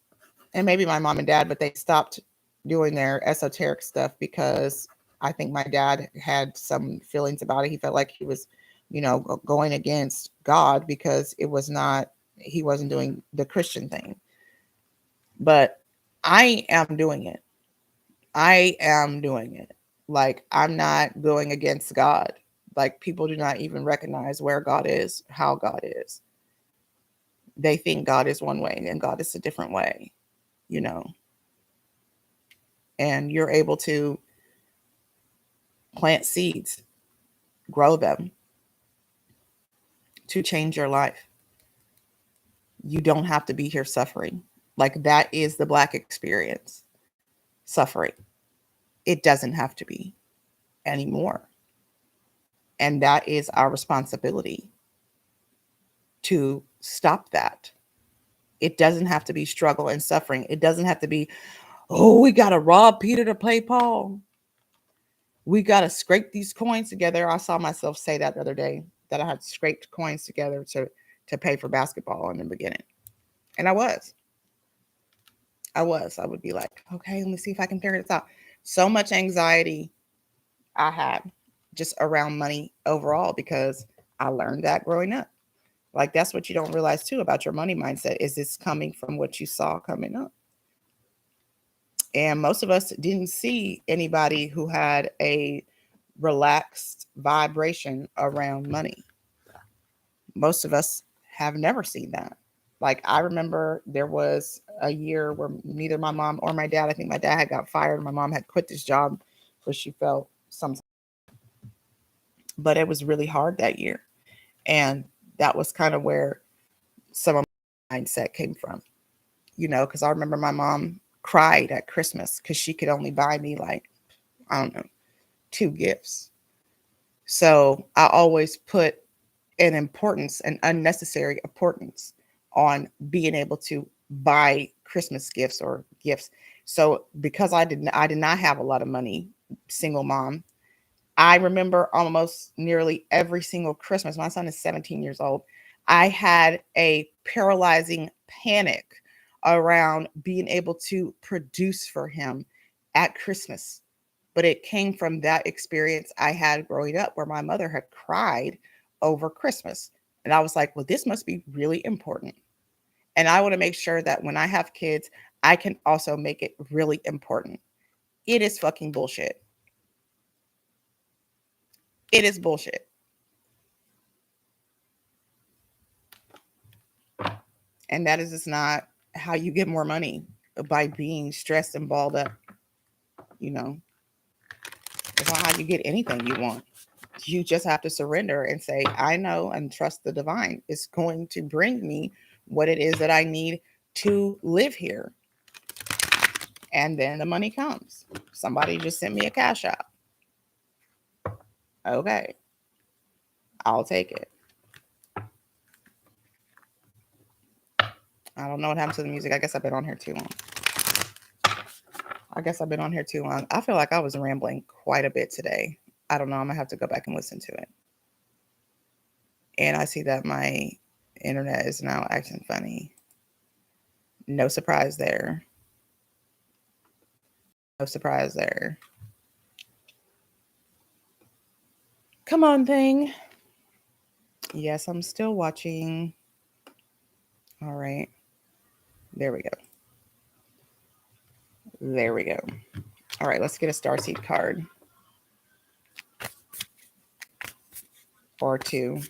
and maybe my mom and dad, but they stopped doing their esoteric stuff because I think my dad had some feelings about it. He felt like he was, you know, going against God because it was not, he wasn't doing the Christian thing. But I am doing it. I am doing it. Like, I'm not going against God. Like, people do not even recognize where God is, how God is. They think God is one way and God is a different way, you know. And you're able to plant seeds, grow them to change your life. You don't have to be here suffering. Like, that is the Black experience, suffering. It doesn't have to be anymore. And that is our responsibility to stop that. It doesn't have to be struggle and suffering. It doesn't have to be, oh, we got to rob Peter to play Paul. We got to scrape these coins together. I saw myself say that the other day, that I had scraped coins together to pay for basketball in the beginning. And I would be like, okay, let me see if I can figure this out. So much anxiety I had just around money overall because I learned that growing up. Like, that's what you don't realize too about your money mindset, is it's coming from what you saw coming up. And most of us didn't see anybody who had a relaxed vibration around money. Most of us have never seen that. Like, I remember there was a year where neither my mom or my dad, I think my dad had got fired. My mom had quit this job because she felt some, but it was really hard that year. And that was kind of where some of my mindset came from, you know, because I remember my mom cried at Christmas because she could only buy me, like, I don't know, 2 gifts. So I always put an unnecessary importance on being able to buy Christmas gifts or gifts. So because I did not have a lot of money, single mom, I remember almost nearly every single Christmas. My son is 17 years old. I had a paralyzing panic around being able to produce for him at Christmas. But it came from that experience I had growing up where my mother had cried over Christmas. And I was like, well, this must be really important. And I want to make sure that when I have kids, I can also make it really important. It is fucking bullshit. It is bullshit. And that is just not how you get more money, by being stressed and balled up. You know, it's not how you get anything you want. You just have to surrender and say, I know and trust the divine is going to bring me what it is that I need to live here. And then the money comes. Somebody just sent me a cash app. Okay, I'll take it. I don't know what happened to the music. I guess I've been on here too long. I feel like I was rambling quite a bit today. I don't know. I'm going to have to go back and listen to it. And I see that my internet is now acting funny. No surprise there. No surprise there. Come on, thing. Yes, I'm still watching. All right. There we go. There we go. All right, let's get a starseed card. Or two.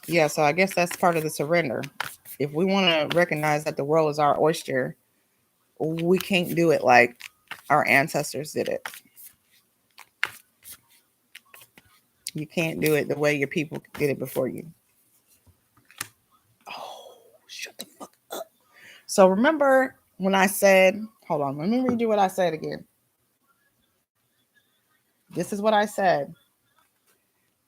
Yeah, so I guess that's part of the surrender. If we want to recognize that the world is our oyster, we can't do it like our ancestors did it. You can't do it the way your people did it before you. Oh, shut the fuck up. So remember when I said, hold on, let me read you what I said again. This is what I said.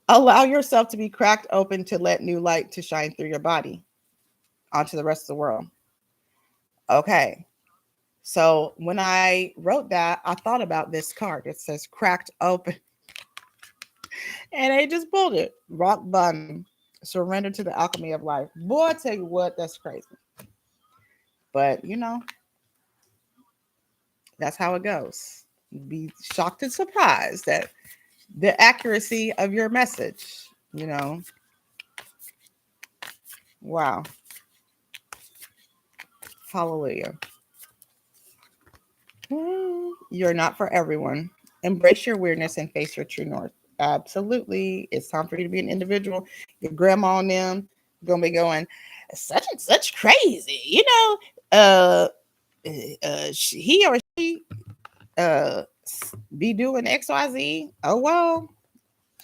Allow yourself to be cracked open to let new light to shine through your body onto the rest of the world. Okay. So when I wrote that, I thought about this card. It says cracked open. And I just pulled it. Rock bottom. Surrender to the alchemy of life. Boy, I tell you what, that's crazy. But, you know, that's how it goes. Be shocked and surprised at the accuracy of your message, you know. Wow. Hallelujah. You're not for everyone. Embrace your weirdness and face your true north. Absolutely. It's time for you to be an individual. Your grandma and them gonna be going, such and such crazy, you know. He or she be doing XYZ. Oh well.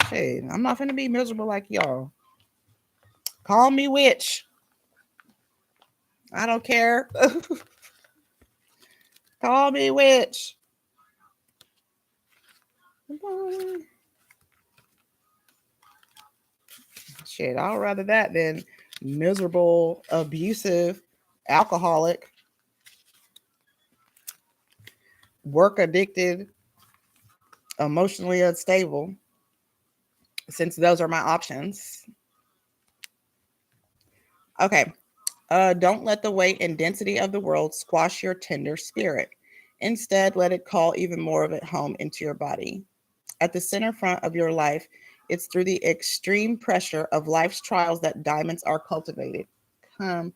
Hey, I'm not gonna be miserable like y'all. Call me witch. I don't care. Call me witch. Shit, I'd rather that than miserable, abusive, alcoholic, work addicted, emotionally unstable, since those are my options. Okay. Don't let the weight and density of the world squash your tender spirit. Instead, let it call even more of it home into your body. At the center front of your life, it's through the extreme pressure of life's trials that diamonds are cultivated. Come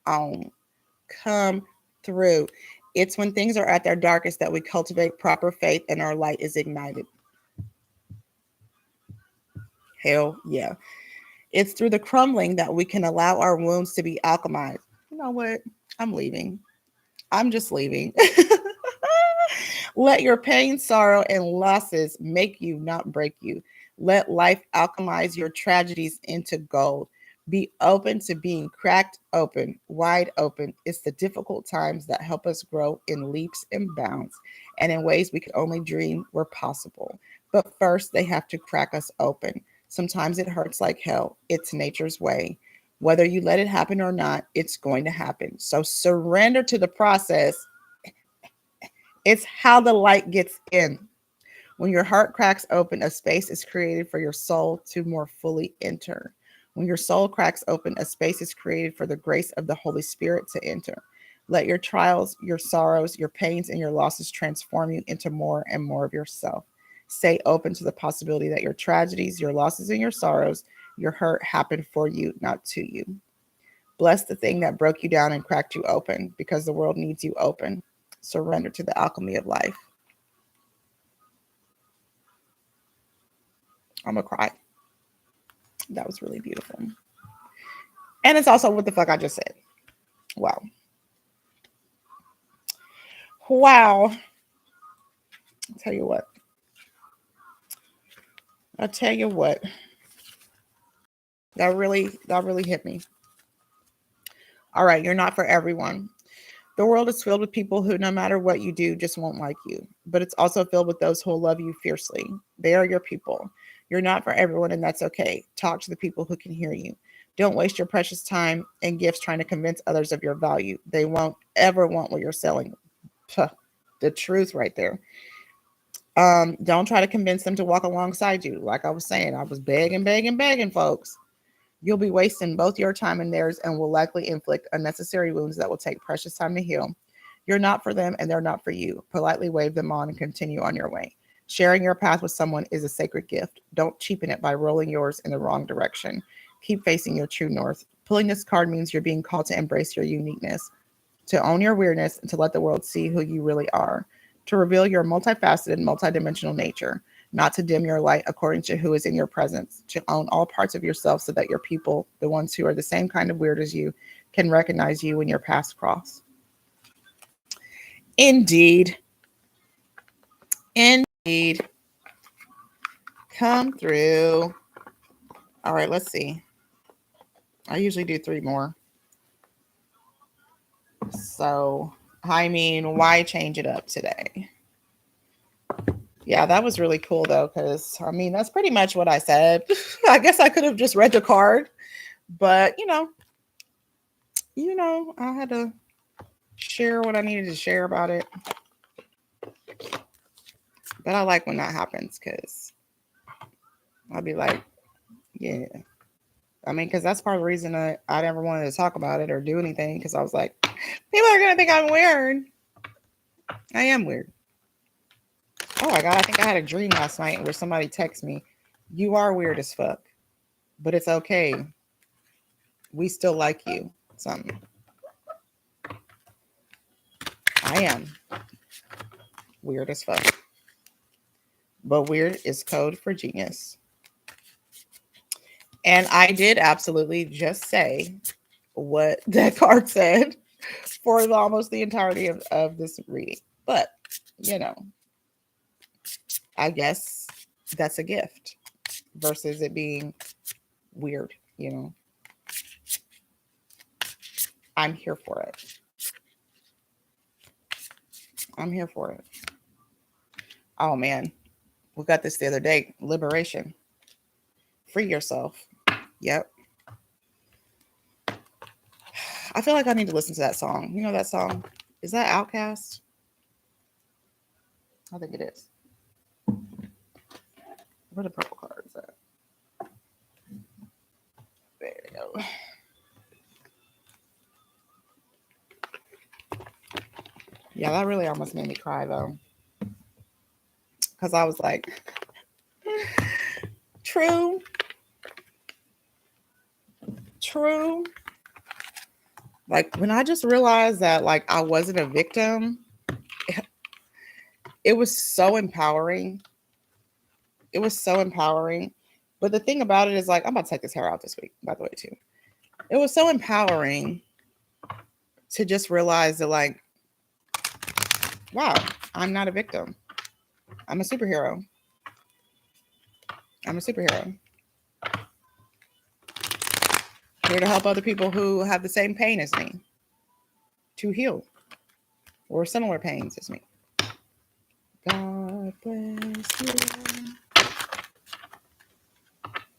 on. Come through. It's when things are at their darkest that we cultivate proper faith and our light is ignited. Hell yeah. It's through the crumbling that we can allow our wounds to be alchemized. You know what? I'm leaving. I'm just leaving. Let your pain, sorrow, and losses make you, not break you. Let life alchemize your tragedies into gold. Be open to being cracked open, wide open. It's the difficult times that help us grow in leaps and bounds and in ways we could only dream were possible. But first, they have to crack us open. Sometimes it hurts like hell. It's nature's way. Whether you let it happen or not, it's going to happen. So surrender to the process. It's how the light gets in. When your heart cracks open, a space is created for your soul to more fully enter. When your soul cracks open, a space is created for the grace of the Holy Spirit to enter. Let your trials, your sorrows, your pains, and your losses transform you into more and more of yourself. Stay open to the possibility that your tragedies, your losses, and your sorrows, your hurt happen for you, not to you. Bless the thing that broke you down and cracked you open because the world needs you open. Surrender to the alchemy of life. I'm gonna cry. That was really beautiful. And it's also what the fuck I just said. Wow. Wow. I'll tell you what. I'll tell you what. That really hit me. All right, you're not for everyone. The world is filled with people who, no matter what you do, just won't like you. But it's also filled with those who will love you fiercely. They are your people. You're not for everyone, and that's okay. Talk to the people who can hear you. Don't waste your precious time and gifts trying to convince others of your value. They won't ever want what you're selling. Puh, the truth right there. Don't try to convince them to walk alongside you. Like I was saying, I was begging, folks. You'll be wasting both your time and theirs and will likely inflict unnecessary wounds that will take precious time to heal. You're not for them and they're not for you. Politely wave them on and continue on your way. Sharing your path with someone is a sacred gift. Don't cheapen it by rolling yours in the wrong direction. Keep facing your true north. Pulling this card means you're being called to embrace your uniqueness, to own your weirdness, and to let the world see who you really are, to reveal your multifaceted, multidimensional nature, not to dim your light according to who is in your presence, to own all parts of yourself so that your people, the ones who are the same kind of weird as you, can recognize you when your paths cross. Indeed. Indeed. Come through. All right, let's see. I usually do 3 more. So, I mean, why change it up today? Yeah, that was really cool though, because I mean, that's pretty much what I said. I guess I could have just read the card, but you know, I had to share what I needed to share about it. But I like when that happens because I'll be like, yeah. I mean, because that's part of the reason I never wanted to talk about it or do anything, because I was like, people are going to think I'm weird. I am weird. Oh my God, I think I had a dream last night where somebody texted me, you are weird as fuck, but it's okay. We still like you. Something. I am weird as fuck. But weird is code for genius. And I did absolutely just say what that card said for almost the entirety of this reading. But, I guess that's a gift versus it being weird, I'm here for it. I'm here for it. Oh man, we got this the other day. Liberation. Free yourself. Yep. I feel like I need to listen to that song. You know that song? Is that Outkast? I think it is. Where the purple cards at? There they go. Yeah, that really almost made me cry though. Because I was like, true. Like when I just realized that like I wasn't a victim, it was so empowering. It was so empowering. But the thing about it is like, I'm about to take this hair out this week, by the way, too. It was so empowering to just realize that like, wow, I'm not a victim. I'm a superhero. Here to help other people who have the same pain as me to heal or similar pains as me. God bless you.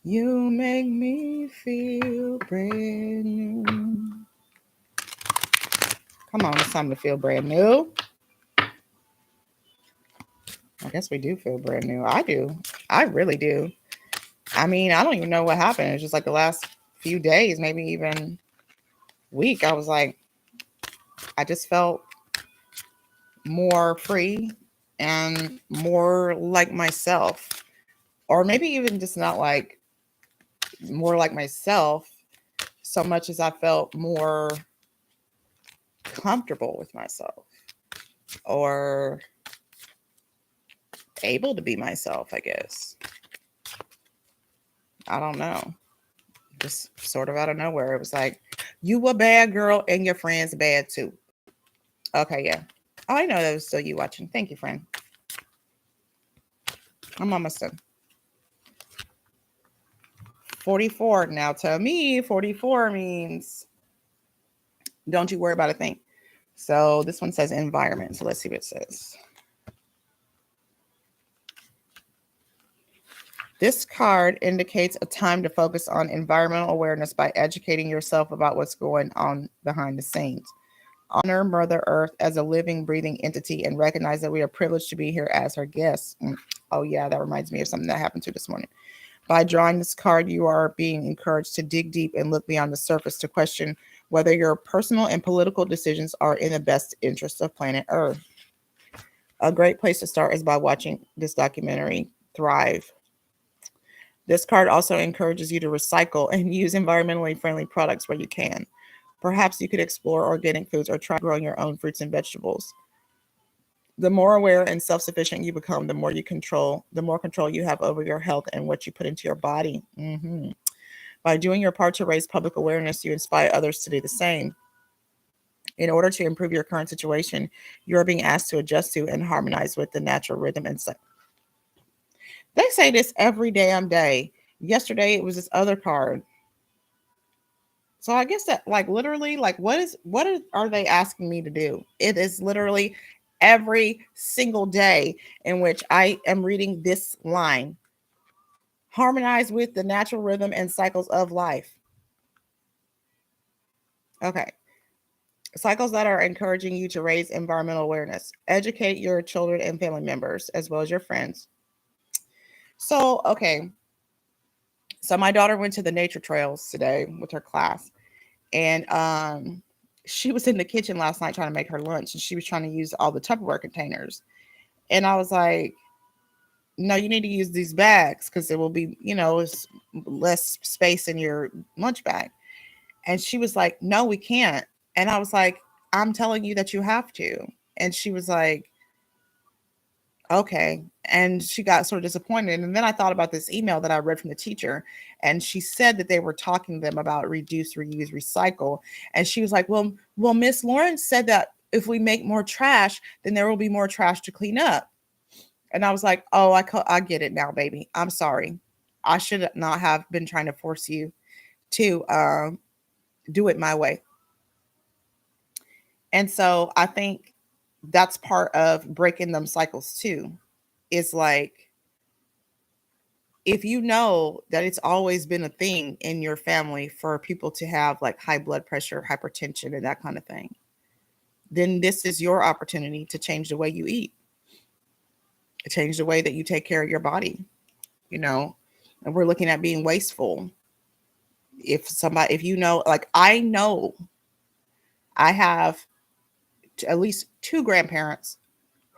You make me feel brand new. Come on, it's time to feel brand new. I guess we do feel brand new. I do. I really do. I mean, I don't even know what happened. It's just like the last few days, maybe even week. I was like, I just felt more free and more like myself. Or maybe even just not like more like myself so much as I felt more comfortable with myself or able to be myself, I guess. I don't know. Just sort of out of nowhere. It was like, you a bad girl and your friend's bad too. Okay, yeah. Oh, I know that was still you watching. Thank you, friend. I'm almost done. 44. Now tell me 44 means don't you worry about a thing. So this one says environment. So let's see what it says. This card indicates a time to focus on environmental awareness by educating yourself about what's going on behind the scenes. Honor Mother Earth as a living, breathing entity and recognize that we are privileged to be here as her guests. Oh, yeah, that reminds me of something that happened to this morning. By drawing this card, you are being encouraged to dig deep and look beyond the surface to question whether your personal and political decisions are in the best interest of planet Earth. A great place to start is by watching this documentary, Thrive. This card also encourages you to recycle and use environmentally friendly products where you can. Perhaps you could explore organic foods or try growing your own fruits and vegetables. The more aware and self-sufficient you become, the more control you have over your health and what you put into your body. By doing your part to raise public awareness, you inspire others to do the same. In order to improve your current situation, you are being asked to adjust to and harmonize with the natural rhythm and cycle. They say this every damn day. Yesterday, it was this other card. So I guess that like literally like are they asking me to do? It is literally every single day in which I am reading this line. Harmonize with the natural rhythm and cycles of life. Okay. Cycles that are encouraging you to raise environmental awareness. Educate your children and family members as well as your friends. So, okay. So my daughter went to the nature trails today with her class. And she was in the kitchen last night trying to make her lunch, and she was trying to use all the Tupperware containers. And I was like, no, you need to use these bags because there will be, less space in your lunch bag. And she was like, no, we can't. And I was like, I'm telling you that you have to. And she was like, okay. And she got sort of disappointed. And then I thought about this email that I read from the teacher. And she said that they were talking to them about reduce, reuse, recycle. And she was like, well, Miss Lawrence said that if we make more trash, then there will be more trash to clean up. And I was like, oh, I get it now, baby. I'm sorry. I should not have been trying to force you to do it my way. And so I think that's part of breaking them cycles too. Is like, if you know that it's always been a thing in your family for people to have like high blood pressure, hypertension, and that kind of thing, then this is your opportunity to change the way you eat, change the way that you take care of your body, and we're looking at being wasteful. If you know, like I know I have at least 2 grandparents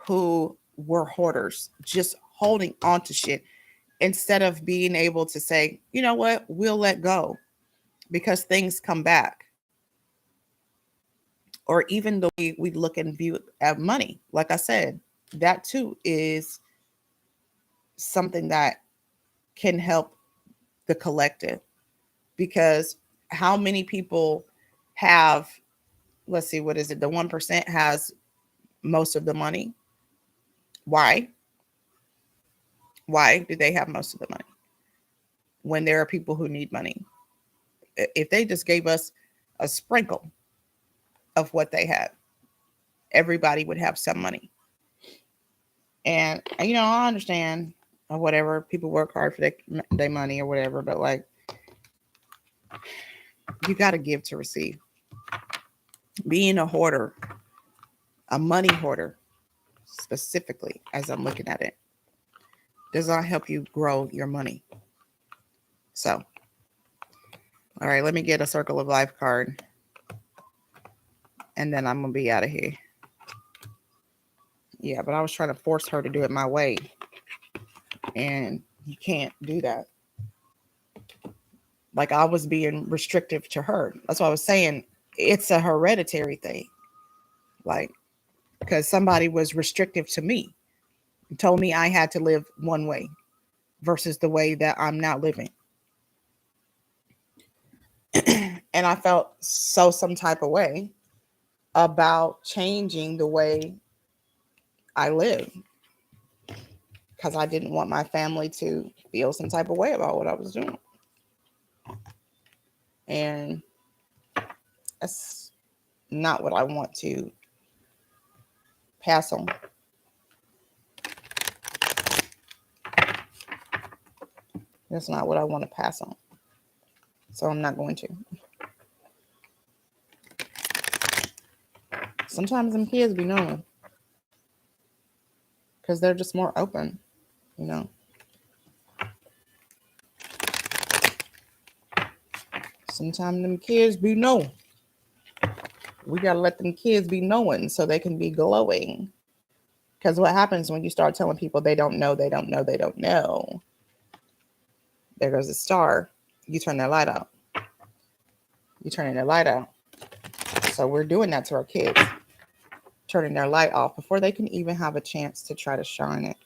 who were hoarders, just holding on to shit instead of being able to say, you know what, we'll let go because things come back. Or even the way we look and view at money, like I said, that too is something that can help the collective. Because how many people have, let's see, what is it? The 1% has most of the money. Why? Why do they have most of the money when there are people who need money? If they just gave us a sprinkle of what they had, everybody would have some money. And, I understand or whatever. People work hard for their money or whatever, but like, you got to give to receive. Being a hoarder, a money hoarder, specifically, as I'm looking at it, does not help you grow your money. So, all right, let me get a Circle of Life card. And then I'm going to be out of here. Yeah, but I was trying to force her to do it my way. And you can't do that. Like I was being restrictive to her. That's why I was saying it's a hereditary thing. Like, because somebody was restrictive to me and told me I had to live one way versus the way that I'm now living. And I felt some type of way about changing the way I live. because I didn't want my family to feel some type of way about what I was doing. And that's not what I want to pass on. That's not what I want to pass on. So I'm not going to. Sometimes them kids be knowing. Because they're just more open, you know. Sometimes them kids be knowing. We got to let them kids be knowing so they can be glowing. Because what happens when you start telling people they don't know, they don't know, they don't know. There goes the star. You turn their light out. You're turning their light out. So we're doing that to our kids. Turning their light off before they can even have a chance to try to shine it.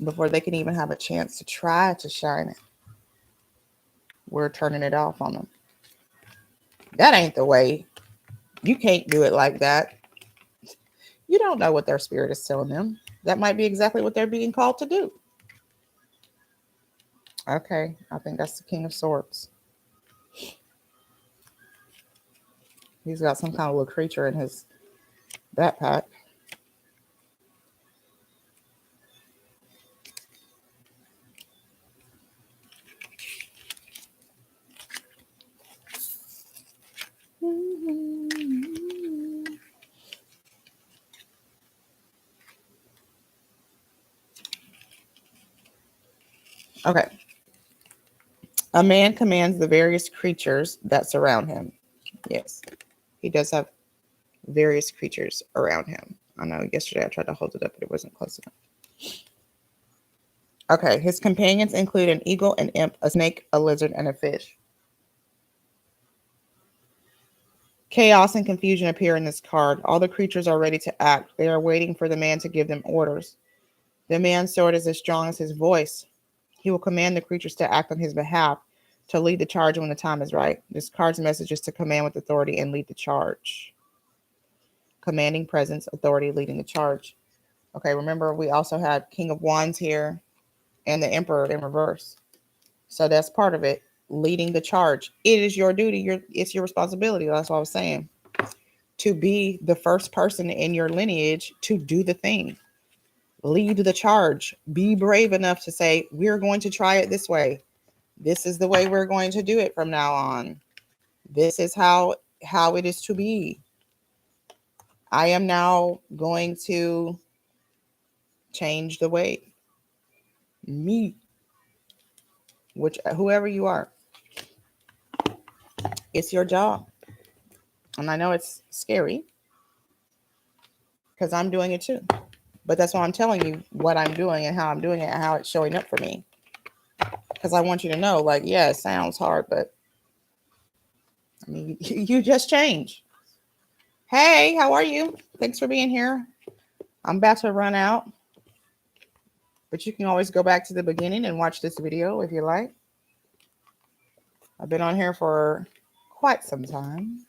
Before they can even have a chance to try to shine it. We're turning it off on them. That ain't the way. You can't do it like that. You don't know what their spirit is telling them. That might be exactly what they're being called to do. Okay, I think that's the King of Swords. He's got some kind of little creature in his backpack. Okay. A man commands the various creatures that surround him. Yes, he does have various creatures around him. I know yesterday I tried to hold it up, but it wasn't close enough. Okay, his companions include an eagle, an imp, a snake, a lizard, and a fish. Chaos and confusion appear in this card. All the creatures are ready to act. They are waiting for the man to give them orders. The man's sword is as strong as his voice. He will command the creatures to act on his behalf, to lead the charge when the time is right. This card's message is to command with authority and lead the charge. Commanding presence, authority, leading the charge. Okay, remember we also had King of Wands here and the Emperor in reverse. So that's part of it. Leading the charge. It is your duty. It's your responsibility. That's what I was saying. To be the first person in your lineage to do the thing. Lead the charge. Be brave enough to say, we're going to try it this way. This is the way we're going to do it from now on. This is how it is to be. I am now going to change the way. Me. Whoever you are. It's your job. And I know it's scary because I'm doing it too. But that's why I'm telling you what I'm doing and how I'm doing it and how it's showing up for me. Because I want you to know, like, yeah, it sounds hard, but I mean, you just change. Hey, how are you? Thanks for being here. I'm about to run out. But you can always go back to the beginning and watch this video if you like. I've been on here for quite some time.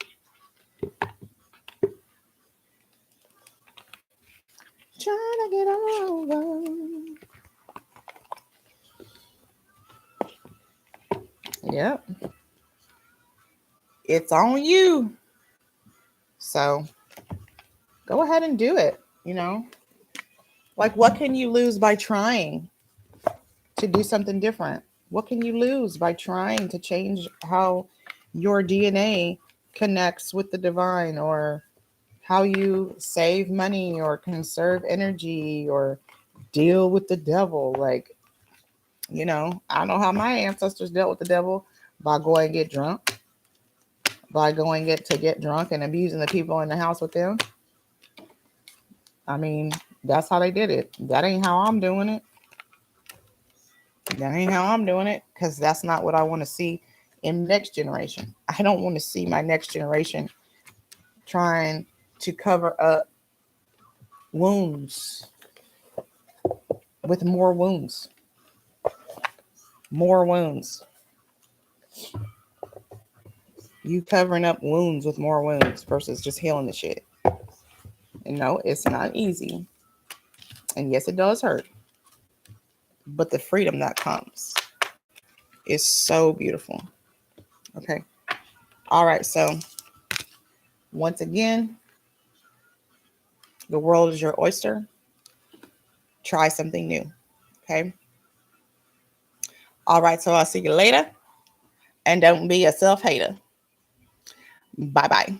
Trying to get over. Yep. It's on you. So go ahead and do it, you know. Like, what can you lose by trying to do something different? What can you lose by trying to change how your DNA connects with the divine, or how you save money or conserve energy or deal with the devil? Like, you know, I know how my ancestors dealt with the devil, by going and get drunk, get drunk and abusing the people in the house with them. I mean, that's how they did it. That ain't how I'm doing it. That ain't how I'm doing it, because that's not what I want to see in next generation. I don't want to see my next generation trying to cover up wounds with more wounds. More wounds. You covering up wounds with more wounds versus just healing the shit. And no, it's not easy. And yes, it does hurt. But the freedom that comes is so beautiful. Okay. All right. So once again, the world is your oyster. Try something new. Okay. All right. So I'll see you later. And don't be a self-hater. Bye-bye.